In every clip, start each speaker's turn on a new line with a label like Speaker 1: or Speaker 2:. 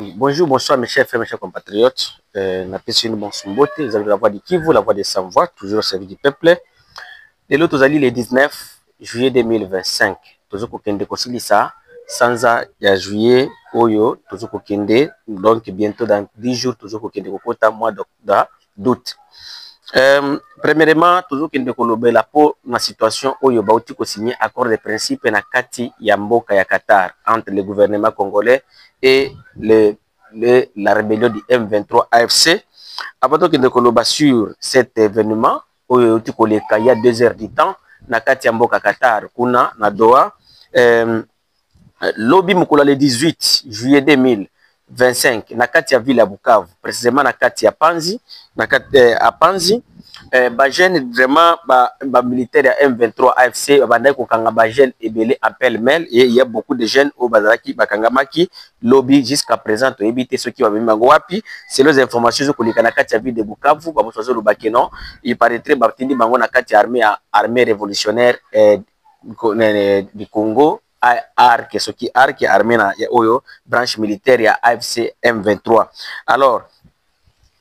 Speaker 1: Bonjour, bonsoir mes chers frères, mes chers compatriotes. Napesi bon Sumbote, vous avez la voix du Kivu, la voix des sans-voix, toujours au service du peuple. Et l'autre, vous allez le 19 juillet 2025. Toujours kokende kosilisa, sanza ya juillet, oyo, toujours kokende, donc bientôt dans 10 jours, toujours kokende kokota mois d'août. Premièrement, toujours kende kolobela po na situation oyo bauti ko signer accord de principe na kati ya mboka ya Qatar entre le gouvernement congolais et la rébellion du M23 AFC. Avant de koloba sur cet événement oyo uti koleka il y a 2 heures du temps na kati ya mboka Qatar kuna na Doha, lobby mukula le 18 juillet 2025 na kati ya ville ya Bukavu, précisément na kati ya Panzi, na kati ya Panzi. Ba jeune vraiment ba militaire ya M23 AFC bandai ko kanga ba jeune ebele appel mail et il y a beaucoup de jeunes au bazaki bakangamaki lobby jusqu'à présent to éviter ceux qui va bima wapi. C'est les informations zo kolika na kati ya ville de Bukavu ba mosozo lo bakeno il paraîtrait ba tindi bango na kati ya armée révolutionnaire du Congo ARC, ce qui ARC armée na oyo branche militaire ya AFC M23. Alors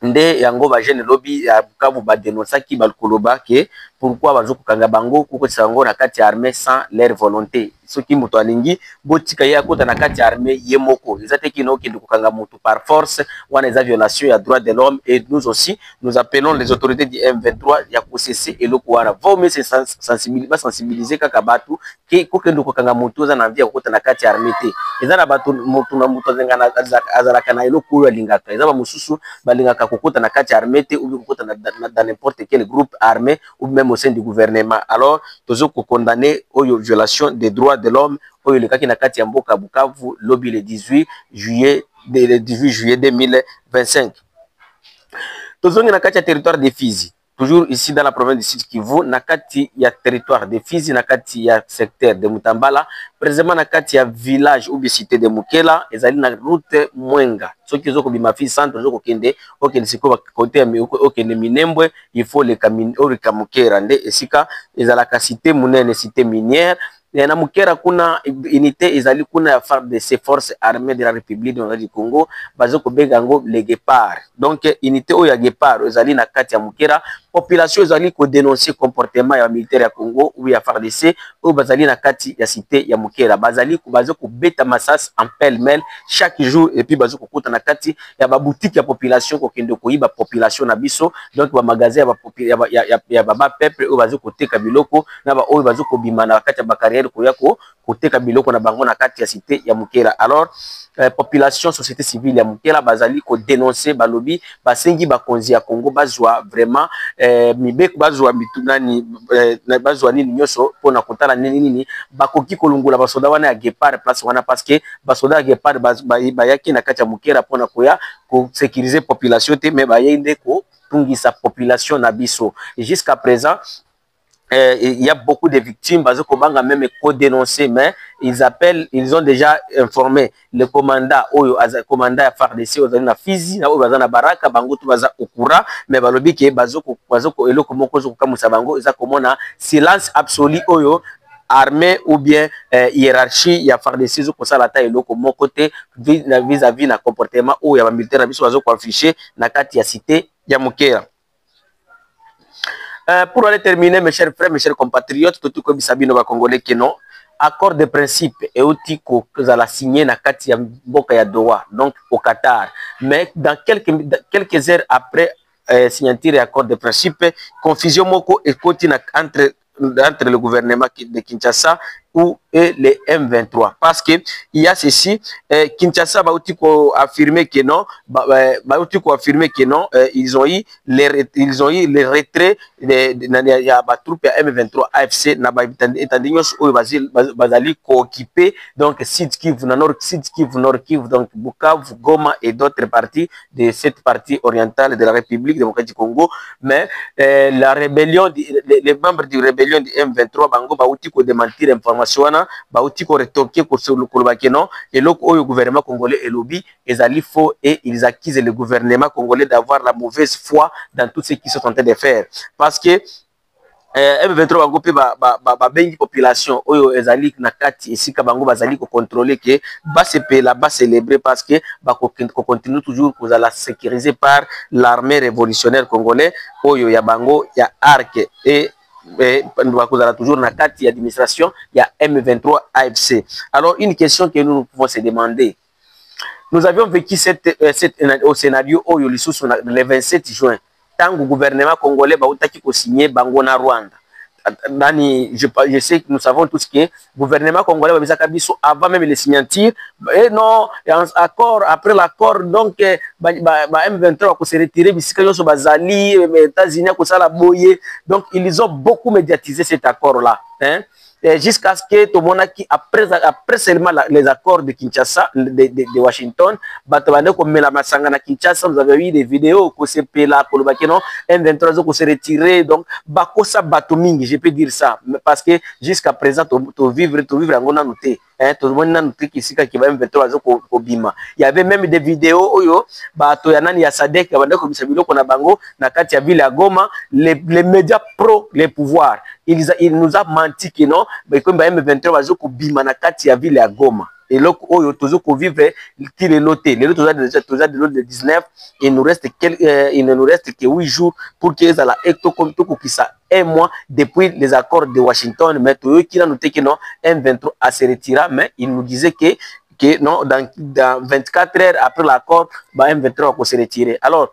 Speaker 1: nde yango ba jeune lobby ya Bukavu ba dénoncer ki balkoloba ke pourquoi bazo kokanga bango kuko sango na kati ya armée sans leur volonté. Soki muto alingi botika ya kota na kati ya armée yemoko ezate kino kindi kokanga mutu par force wana eza violation ya droit de l'homme. Et nous aussi nous appelons les autorités du M23 ya ko cesser eloko wana vaut mieux sensibiliser kaka batu ke kokendo kokanga mutu za na via kota na kati ya armée te eza na batu mutu na mutu zengana azalaka na eloko ya lingaka eza ba mususu balingaka kokota na kati ya armée te ou kokota dans n'importe quel groupe armé ou même au sein du gouvernement. Alors toujours condamner oyo violation des droits de l'homme oyo le kaki na kati ya mboka Bukavu lobby le 18 juillet 2025. Toujours na kati ya territoire de Fizi, toujours ici dans la province du Sud Kivu, na kati ya territoire de Fizi, na kati ya secteur de Mutambala, précisément na kati ya village ou cité de Mukela, ezali na route Mwenga. Ceux qui ont bima fi centre zo kokende okende siko côté okende Minembwe, il faut le camino o Mukera nde esika ezalaka cité munene, cité minière. Et na Mukera kuna unité ezali kuna ya FARDC, forces armées de la République du Congo, bazo ko bengango les guépards. Donc unité o ya guépard ezali na kati ya Mukera, population ezali ko dénoncer comportement ya militaire ya Congo ou ya FARDC ou bazali na kati ya cité ya Mukera, bazali ko bazo ko beta masas en pêle-mêle chaque jour. Et puis bazo ko kuta na kati ya ba boutique ya population ko kende ko yiba population na biso, donc ba magasin ya ba peuple ou bazo ko teka biloko na ba o bazo ko bimana kati ya bakari koyako koteka biloko na bango na kati ya cité ya Mukela. Alors population société civile ya Mukela bazali ko dénoncer balobi basengi bakonzi ya Congo bazwa vraiment mibeko bazwa mitunani bazwa nini nyoso pona kotala nini bakoki kolungula basoda wana ya guépard place wana parce que basoda ya guépard bayaki na kati ya Mukela pona koya ko sécuriser population te mais bayende ko tungisa population na biso. Et jusqu'à présent il y a beaucoup de victimes parce que même co-dénoncé, mais ils ont déjà informé le commandant commandant FARDC na Fizi na na Baraka bango tu baza okura mais balobi ke bazoko eloko moko zo kamusa bango eza komona silence absolu oyo armée ou bien hiérarchie ya FARDC zo kosala ta eloko moko te vis-à-vis na comportement oyo ya militaire biso bazo ko afficher na kati ya cité ya Mukera. Pour aller terminer, mes chers frères, mes chers compatriotes, tout comme Sabino va congolais que non, accord de principe et outil que vous allez signer na kati ya mboka ya Doha, donc au Qatar. Mais dans quelques heures après signature et accord de principe, confusion moko et continue entre le gouvernement de Kinshasa et les M23 parce que il y a ceci Kinshasa bautiko affirmé que non ils ont eu les retraits ya ba troupe ya M23 AFC na ba étendignos oyo bazali ko occuper donc Sud Kivu Nord Kivu donc Bukavu, Goma et d'autres parties de cette partie orientale de la République démocratique du Congo. Mais la rébellion les membres du rébellion du M23 bango bautiko démentir information bauti ko retoquer ko sur le kolobakeno et le gouvernement congolais et lobby ezali faux et ils accusent le gouvernement congolais d'avoir la mauvaise foi dans tout ce qu'ils sont en train de faire parce que M23 bango pe bengi population oyo ezali na kati esika bango bazali ko contrôler que ba sepela ba célébrer parce que ba continue toujours kozala sécurisé par l'armée révolutionnaire congolais oyo ya bango ya ARC et bakozala toujours na kati ya administration ya M23 AFC. Alors une question que nous pouvons se demander, nous avions vécu au scénario oyo lisusu le 27 juin tant que gouvernement congolais bautaki ko signer bango na Rwanda. Nani, je sais que nous savons tous que le gouvernement congolais avant même les signatures, et non, accord, après l'accord, donc M23 va se retirer, les États-Unis donc ils ont beaucoup médiatisé cet accord-là. Hein? Jusqu'à ce que tout le monde après seulement les accords de Kinshasa, de Washington, Kinshasa, vous avez vu des vidéos que c'est là, M23 qui se retirer, donc bakosa batomingi, je peux dire ça, parce que jusqu'à présent, tu vivre en noté. Il y avait même des vidéos où les médias pro les pouvoirs. Il nous a menti que non, mais comme M23 va bima na kati ya ville ya Goma. Et là, on vivre qui est noté. Les autres, de 19, il ne nous reste que 8 jours pour qu'ils aient un mois depuis les accords de Washington. Mais tout le qui a noté que non, M23 a se retiré, mais il nous disait que non, dans 24 heures après l'accord, M23 va se retirer. Alors,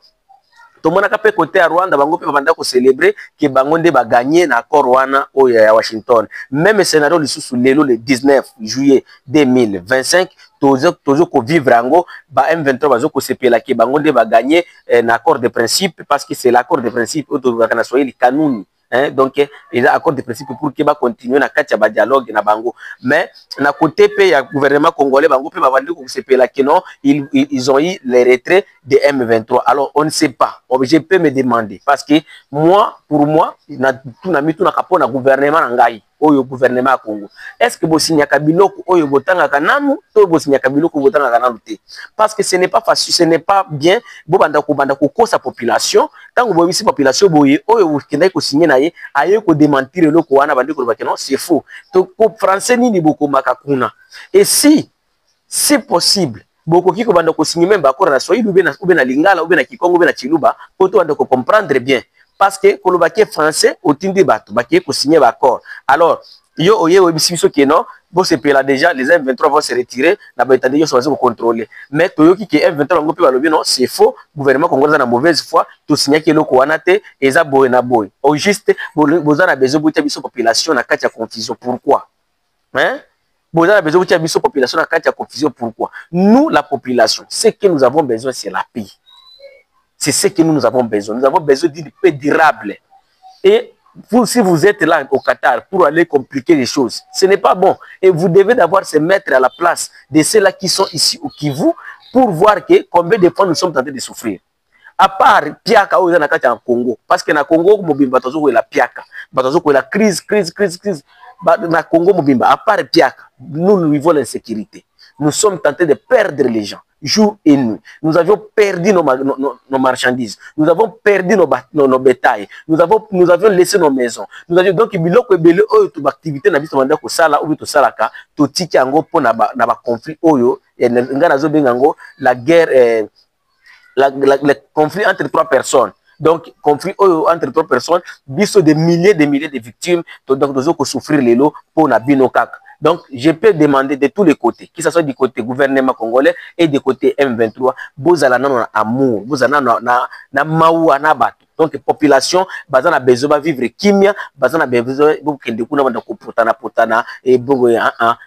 Speaker 1: tout le monde a côté à Rwanda, bango peut célébrer que bango nde ba gagner na accord wana au Washington. Même scénario le 19 juillet 2025, toujours ko vivre ango ba M23 bazo ko sepela que bango nde ba gagner na accord de principe parce que c'est l'accord de principe autour de Swahili kanuni. Hein, donc il y a accord de principe pour que va continuer na katia ba dialogue na bango, mais na côté pe ya gouvernement congolais bango pe ba vandi ko sepela que non ils ont eu les retraits de M23. Alors on ne sait pas, je peux me demander parce que moi pour moi na tout na mitu na kapona gouvernement na ngai oyo gouvernement ya Congo, est-ce que bosinyaka biloko oyo botangaka nanu to bosinyaka biloko botangaka nanu te, parce que ce n'est pas facile, ce n'est pas bien bo banda ko kosa population tant que bobisi population boye oyo kendai ko signer na ye aye ko démentir eloko wana bandi ko bakeno c'est faux to ko français nini boko makakuna. Et si possible boko kiko banda ko signer même bakora na Swahili ou bien na Lingala ou bien na Kikongo ou bien na Chiluba pour to banda ko comprendre bien. Parce que kolobaki français otindi bato baki ko signer l'accord. Alors yo oye webisibiso que non bo se pela déjà les M23 vont se retirer na ba yo so contrôler, mais toyoki que M23 ngo pe balobi non c'est faux, gouvernement congolais na mauvaise foi to signer que loko wana te eza boy na boy au juste bozana bezo buta biso population na kati ya confusion. Pourquoi hein? Bozana bezo buta biso population na kati ya confusion. Pourquoi? Nous la population, ce que nous avons besoin c'est la paix. C'est ce que nous avons besoin. Nous avons besoin d'une paix durable. Et vous, si vous êtes là au Qatar pour aller compliquer les choses, ce n'est pas bon. Et vous devez d'abord se mettre à la place de ceux-là qui sont ici au Kivu pour voir que combien de fois nous sommes tentés de souffrir. À part Piaka ou en Congo. Parce que na Congo, la Piaka. La crise. Na Congo, à part Piaka, nous vivons l'insécurité. Nous sommes tentés de perdre les gens. Jour et nuit. Nous avions perdu nos marchandises. Nous avons perdu nos bétails. Nous avions laissé nos maisons. Nous avions donc biloko ebele oyo to activité na biso manda ko sala ou to salaka to tiki yango po na ba conflit oyo ngana zo bengango la guerre le conflit entre trois personnes. Donc conflit oyo entre trois personnes biso des milliers de victimes donc dozo ko souffrir lelo po na bino kaka. Donc, je peux demander de tous les côtés, que ce soit du côté gouvernement congolais et du côté M23, vous allez avoir amour, vous allez avoir maoua na bato. Donc, population, bazan a besoin de vivre kimia, bazan a besoin de et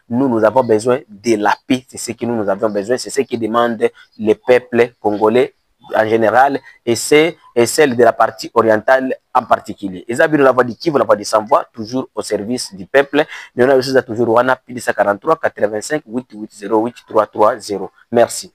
Speaker 1: nous avons besoin de la paix. C'est ce que nous avons besoin, c'est ce que demande le peuple congolais en général et celle de la partie orientale en particulier. Et ça, la voix du Kivu, la voix du Savoie, toujours au service du peuple. Mais on a toujours 1 43 85 880 8330. Merci.